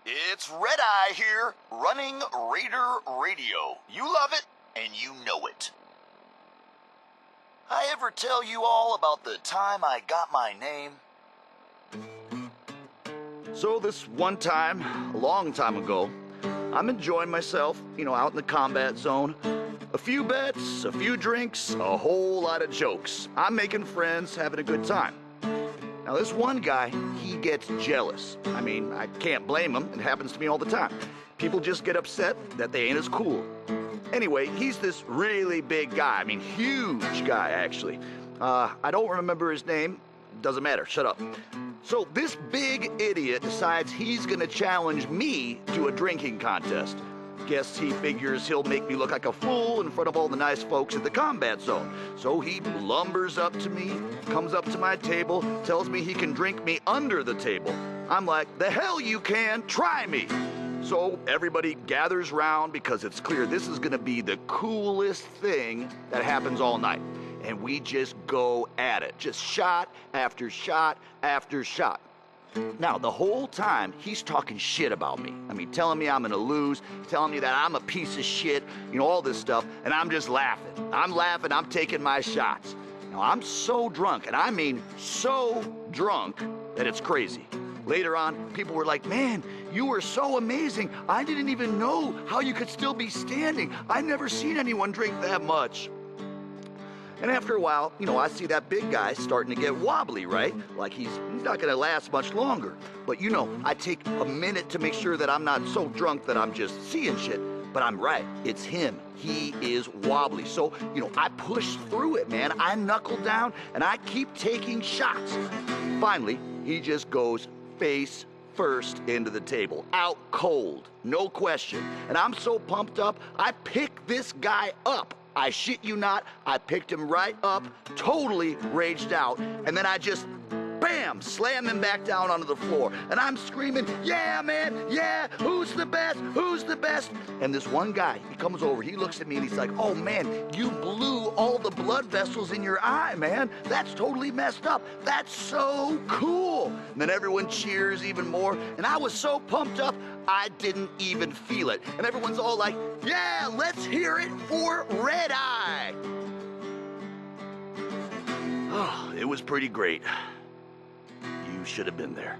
It's Redeye here, running Raider Radio. You love it, and you know it. I ever tell you all about the time I got my name? So this one time, a long time ago, I'm enjoying myself, out in the combat zone. A few bets, a few drinks, a whole lot of jokes. I'm making friends, having a good time. Now this one guy, he gets jealous. I can't blame him. It happens to me all the time. People just get upset that they ain't as cool. Anyway, he's this really big guy. Huge guy, actually. I don't remember his name. Doesn't matter. Shut up. So this big idiot decides he's gonna challenge me to a drinking contest. Guess he figures he'll make me look like a fool in front of all the nice folks at the combat zone. So he lumbers up to me, comes up to my table, tells me he can drink me under the table. I'm like, the hell you can, try me. So everybody gathers round because it's clear this is gonna be the coolest thing that happens all night. And we just go at it, just shot after shot after shot. Now, the whole time, he's talking shit about me. Telling me I'm gonna lose, telling me that I'm a piece of shit, all this stuff, and I'm just laughing. I'm taking my shots. Now, I'm so drunk, and so drunk that it's crazy. Later on, people were like, man, you were so amazing. I didn't even know how you could still be standing. I've never seen anyone drink that much. And after a while, I see that big guy starting to get wobbly, right? Like he's not gonna last much longer. But I take a minute to make sure that I'm not so drunk that I'm just seeing shit. But I'm right, it's him. He is wobbly. So, I push through it, man. I knuckle down and I keep taking shots. Finally, he just goes face first into the table, out cold, no question. And I'm so pumped up, I pick this guy up. I shit you not, I picked him right up, totally raged out, and then I just, bam, slam him back down onto the floor. And I'm screaming, yeah, man, yeah, who's the best, who's the best? And this one guy, he comes over, he looks at me and he's like, oh man, you blew all the blood vessels in your eye, man. That's totally messed up. That's so cool. And then everyone cheers even more, and I was so pumped up, I didn't even feel it. And everyone's all like, yeah, let's hear it for Redeye. Oh, it was pretty great. You should have been there.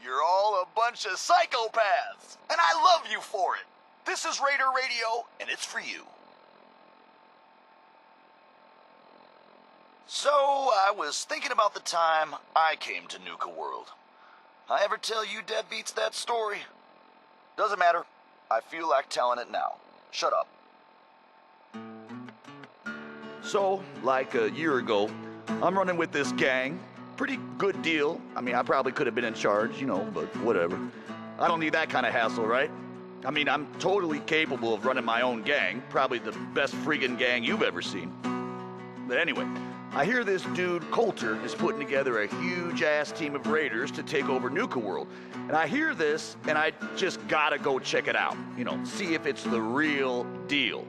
You're all a bunch of psychopaths, and I love you for it. This is Raider Radio, and it's for you. So, I was thinking about the time I came to Nuka-World. I ever tell you deadbeats that story? Doesn't matter. I feel like telling it now. Shut up. So, like a year ago, I'm running with this gang. Pretty good deal. I probably could have been in charge, but whatever. I don't need that kind of hassle, right? I'm totally capable of running my own gang. Probably the best friggin' gang you've ever seen. But anyway, I hear this dude, Coulter, is putting together a huge-ass team of raiders to take over Nuka-World. And I hear this, and I just gotta go check it out. See if it's the real deal.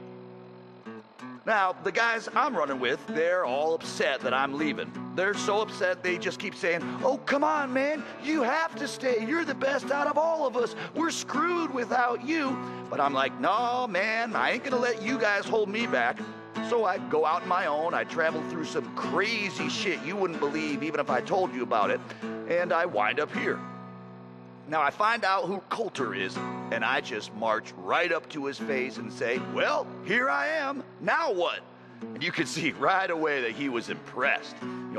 Now, the guys I'm running with, they're all upset that I'm leaving. They're so upset they just keep saying, oh, come on, man, you have to stay. You're the best out of all of us. We're screwed without you. But I'm like, no, man, I ain't gonna let you guys hold me back. So I go out on my own, I travel through some crazy shit you wouldn't believe even if I told you about it, and I wind up here. Now I find out who Coulter is, and I just march right up to his face and say, well, here I am, now what? And you could see right away that he was impressed.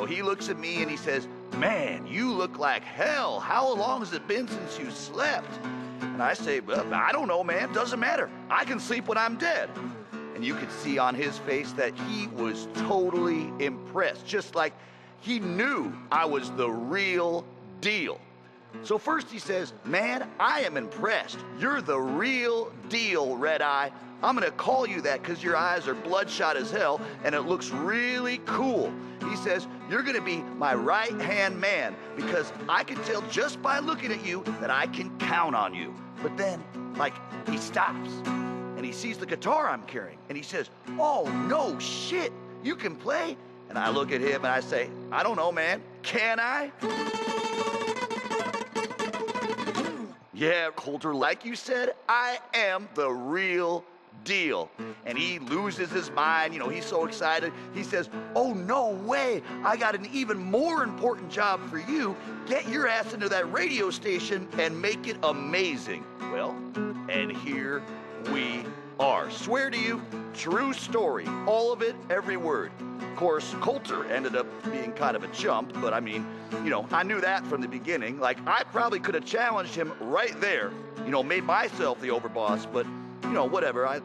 He looks at me and he says, man, you look like hell. How long has it been since you slept? And I say, well, I don't know, man, doesn't matter. I can sleep when I'm dead. And you could see on his face that he was totally impressed, just like he knew I was the real deal. So first he says, man, I am impressed. You're the real deal, Redeye. I'm gonna call you that because your eyes are bloodshot as hell and it looks really cool. He says, you're gonna be my right-hand man because I can tell just by looking at you that I can count on you. But then, he stops. And he sees the guitar I'm carrying, and he says, oh, no shit, you can play? And I look at him and I say, I don't know, man, can I? Yeah, Coulter, like you said, I am the real deal. And he loses his mind, he's so excited. He says, oh, no way, I got an even more important job for you. Get your ass into that radio station and make it amazing. Well, and here we are. Swear to you, true story. All of it, every word. Of course, Coulter ended up being kind of a chump, but I mean, I knew that from the beginning. Like, I probably could have challenged him right there, made myself the overboss, but, whatever. I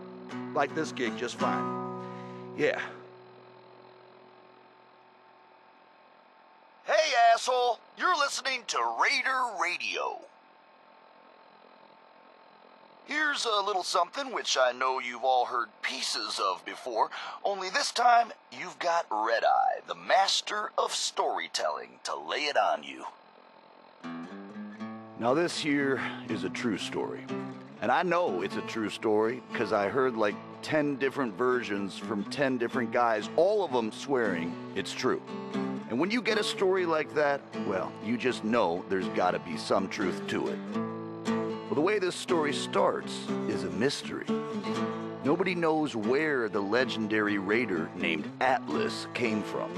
like this gig just fine. Yeah. Hey, asshole! You're listening to Raider Radio. Here's a little something which I know you've all heard pieces of before, only this time you've got Redeye, the master of storytelling, to lay it on you. Now this here is a true story. And I know it's a true story because I heard like 10 different versions from 10 different guys, all of them swearing it's true. And when you get a story like that, well, you just know there's gotta be some truth to it. Well, the way this story starts is a mystery. Nobody knows where the legendary raider named Atlas came from.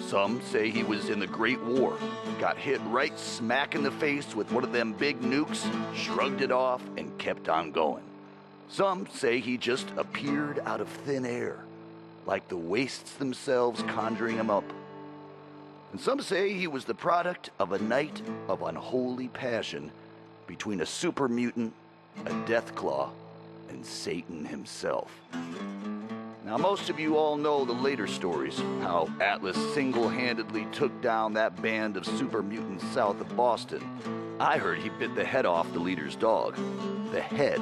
Some say he was in the Great War, got hit right smack in the face with one of them big nukes, shrugged it off, and kept on going. Some say he just appeared out of thin air, like the wastes themselves conjuring him up. And some say he was the product of a night of unholy passion between a super mutant, a Deathclaw, and Satan himself. Now, most of you all know the later stories, how Atlas single-handedly took down that band of super mutants south of Boston. I heard he bit the head off the leader's dog. The head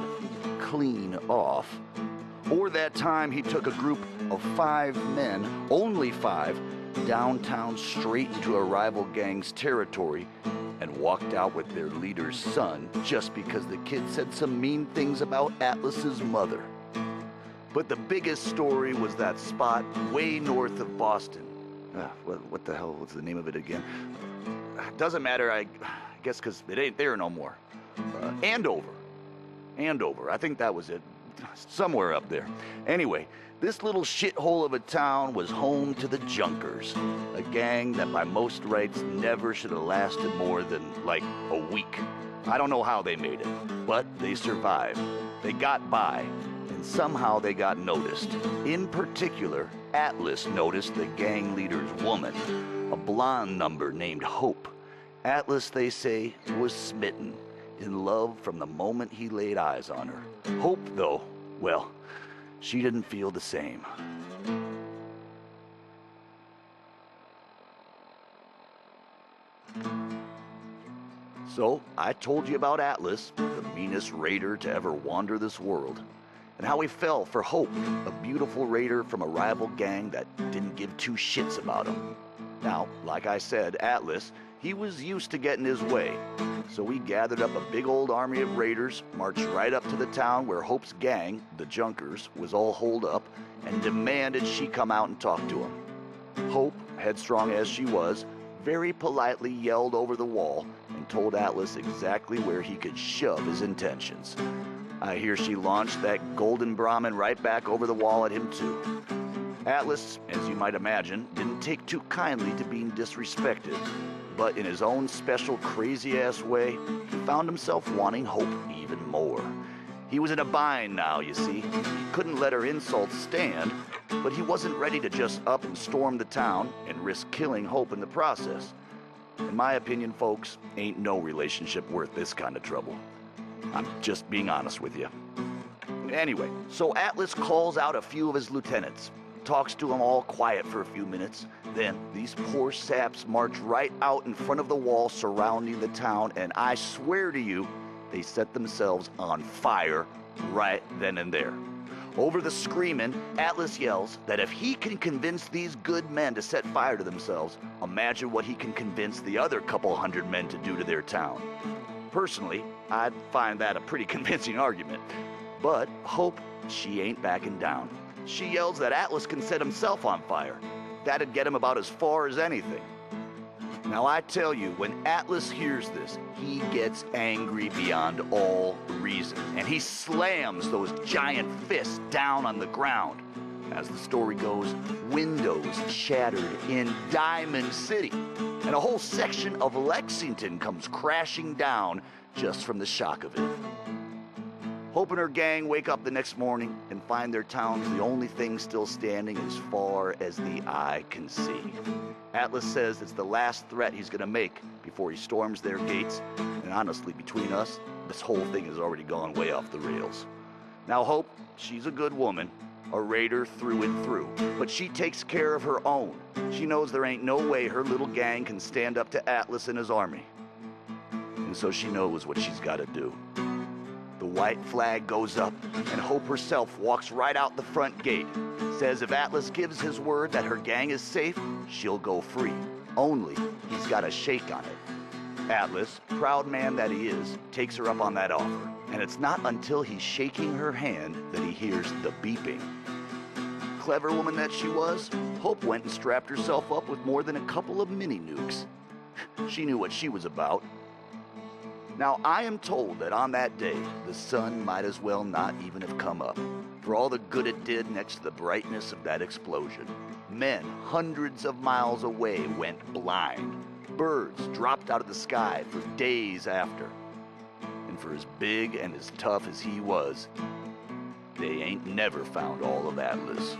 clean off. Or that time he took a group of 5 men, only 5, downtown straight into a rival gang's territory and walked out with their leader's son just because the kid said some mean things about Atlas's mother. But the biggest story was that spot way north of Boston. What the hell was the name of it again? Doesn't matter, I guess because it ain't there no more. Andover. I think that was it. Somewhere up there. Anyway, this little shithole of a town was home to the Junkers, a gang that by most rights never should have lasted more than, like, a week. I don't know how they made it, but they survived. They got by, and somehow they got noticed. In particular, Atlas noticed the gang leader's woman, a blonde number named Hope. Atlas, they say, was smitten, in love from the moment he laid eyes on her. Hope, though, well, she didn't feel the same. So, I told you about Atlas, the meanest raider to ever wander this world, and how he fell for Hope, a beautiful raider from a rival gang that didn't give 2 shits about him. Now, like I said, Atlas, he was used to getting his way, so he gathered up a big old army of raiders, marched right up to the town where Hope's gang, the Junkers, was all holed up, and demanded she come out and talk to him. Hope, headstrong as she was, very politely yelled over the wall and told Atlas exactly where he could shove his intentions. I hear she launched that golden Brahmin right back over the wall at him too. Atlas, as you might imagine, didn't take too kindly to being disrespected, but in his own special crazy-ass way, he found himself wanting Hope even more. He was in a bind now, you see. He couldn't let her insults stand, but he wasn't ready to just up and storm the town and risk killing Hope in the process. In my opinion, folks, ain't no relationship worth this kind of trouble. I'm just being honest with you. Anyway, so Atlas calls out a few of his lieutenants, talks to them all quiet for a few minutes. Then these poor saps march right out in front of the wall surrounding the town, and I swear to you, they set themselves on fire right then and there. Over the screaming, Atlas yells that if he can convince these good men to set fire to themselves, imagine what he can convince the other couple hundred men to do to their town. Personally, I'd find that a pretty convincing argument. But Hope, she ain't backing down. She yells that Atlas can set himself on fire. That'd get him about as far as anything. Now I tell you, when Atlas hears this, he gets angry beyond all reason, and he slams those giant fists down on the ground. As the story goes, windows shattered in Diamond City, and a whole section of Lexington comes crashing down just from the shock of it. Hope and her gang wake up the next morning and find their town's the only thing still standing as far as the eye can see. Atlas says it's the last threat he's gonna make before he storms their gates, and honestly, between us, this whole thing has already gone way off the rails. Now Hope, she's a good woman, a raider through and through, but she takes care of her own. She knows there ain't no way her little gang can stand up to Atlas and his army. And so she knows what she's gotta do. The white flag goes up, and Hope herself walks right out the front gate. Says if Atlas gives his word that her gang is safe, she'll go free. Only, he's got a shake on it. Atlas, proud man that he is, takes her up on that offer. And it's not until he's shaking her hand that he hears the beeping. Clever woman that she was, Hope went and strapped herself up with more than a couple of mini nukes. She knew what she was about. Now, I am told that on that day, the sun might as well not even have come up, for all the good it did next to the brightness of that explosion. Men hundreds of miles away went blind. Birds dropped out of the sky for days after. And for as big and as tough as he was, they ain't never found all of Atlas.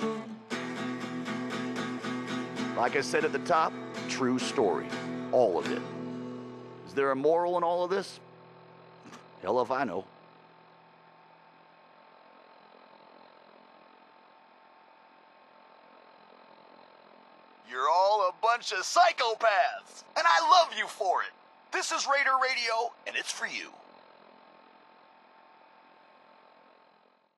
Like I said at the top, true story, all of it. Is there a moral in all of this? Hell if I know. You're all a bunch of psychopaths, and I love you for it. This is Raider Radio, and it's for you.